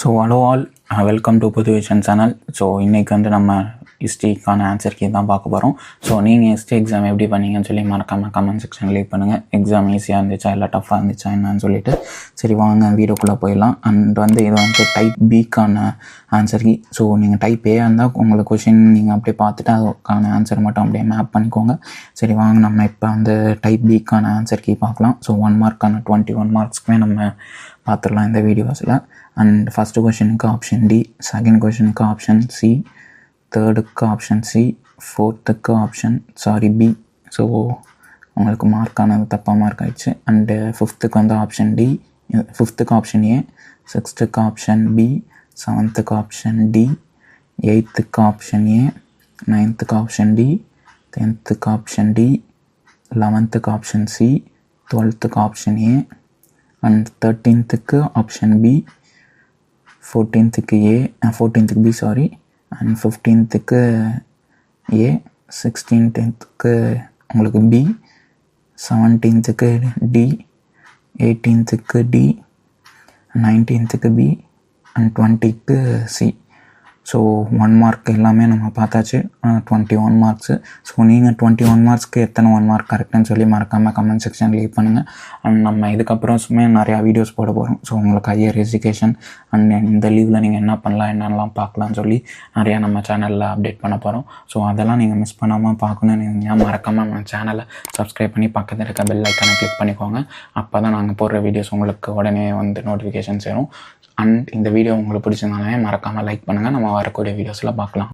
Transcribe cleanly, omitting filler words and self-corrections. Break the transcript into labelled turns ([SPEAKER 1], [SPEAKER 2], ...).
[SPEAKER 1] So hello all, welcome to புது vision channel. So இன்றைக்கி வந்து நம்ம ஹிஸ்ட்ரிக்கான ஆன்சர் கீ தான் பார்க்க போகிறோம். ஸோ நீங்கள் ஹிஸ்ட்ரி எக்ஸாம் எப்படி பண்ணீங்கன்னு சொல்லி மறக்காமல் கமெண்ட் செக்ஷன் லீவ் பண்ணுங்கள். எக்ஸாம் ஈஸியாக இருந்துச்சா இல்லை டஃப்பாக இருந்துச்சா என்னன்னு சொல்லிட்டு. சரி வாங்க வீடியோக்குள்ளே போயிடலாம். அண்ட் வந்து இது வந்து டைப் பிக்கான ஆன்சர் கீ. ஸோ நீங்கள் டைப் ஏ இருந்தால் உங்களுக்கு கொஷின் நீங்கள் அப்படியே பார்த்துட்டு அதுக்கான ஆன்சர் மட்டும் அப்படியே மேப் பண்ணிக்கோங்க. சரி வாங்க நம்ம இப்போ வந்து டைப் பிக்கான ஆன்சர் கீ பார்க்கலாம். ஸோ 1 மார்க்கான 21 மார்க்ஸ்க்குமே நம்ம பார்த்துடலாம் இந்த வீடியோஸில். அண்ட் ஃபஸ்ட்டு கொஷனுக்கு ஆப்ஷன் டி, செகண்ட் கொஷனுக்கு ஆப்ஷன் சி, தேர்டுக்கு ஆப்ஷன் சி, ஃபோர்த்துக்கு ஆப்ஷன் பி. ஸோ உங்களுக்கு மார்க்கானது தப்பாக மார்க் ஆயிடுச்சு. அண்டு ஃபிஃப்த்துக்கு வந்து ஆப்ஷன் டி, ஃபிஃப்த்துக்கு ஆப்ஷன் ஏ, சிக்ஸ்த்துக்கு ஆப்ஷன் பி, செவன்த்துக்கு ஆப்ஷன் டி, எயித்துக்கு ஆப்ஷன் ஏ, நைன்த்துக்கு option D, 10th option D, 11th option C, 12th option A, and 13th option B, 14th A, 14th B sorry, and 15th A, 16th உங்களுக்கு B, 17th D, 18th D, 19th B, and 20க்கு C. So 1 mark எல்லாமே நம்ம பார்த்தாச்சு. 21 marks. So நீங்கள் 21 மார்க்ஸ்க்கு எத்தனை 1 mark கரெக்டுன்னு சொல்லி மறக்காமல் கமெண்ட் செக்ஷன் லீவ் பண்ணுங்கள். அண்ட் நம்ம இதுக்கப்புறம் நிறையா வீடியோஸ் போட போகிறோம். ஸோ உங்களுக்கு ஹையர் எஜுகேஷன் அண்ட் இந்த லீவில் நீங்கள் என்ன பண்ணலாம் என்னென்னலாம் பார்க்கலான்னு சொல்லி நிறையா நம்ம சேனலில் அப்டேட் பண்ண போகிறோம். ஸோ அதெல்லாம் நீங்கள் மிஸ் பண்ணாமல் பார்க்கணுன்னு நீங்கள் மறக்காமல் நம்ம சேனலை சப்ஸ்கிரைப் பண்ணி பக்கத்தில் இருக்க பெல் ஐக்கானை கிளிக் பண்ணிக்கோங்க. அப்போ தான் நாங்கள் போடுற வீடியோஸ் உங்களுக்கு உடனே வந்து நோட்டிஃபிகேஷன் சேரும். அண்ட் இந்த வீடியோ உங்களுக்கு பிடிச்சிருந்தாலே மறக்காமல் லைக் பண்ணுங்கள். நம்ம வரக்கூடிய வீடியோஸில் பார்க்கலாம்.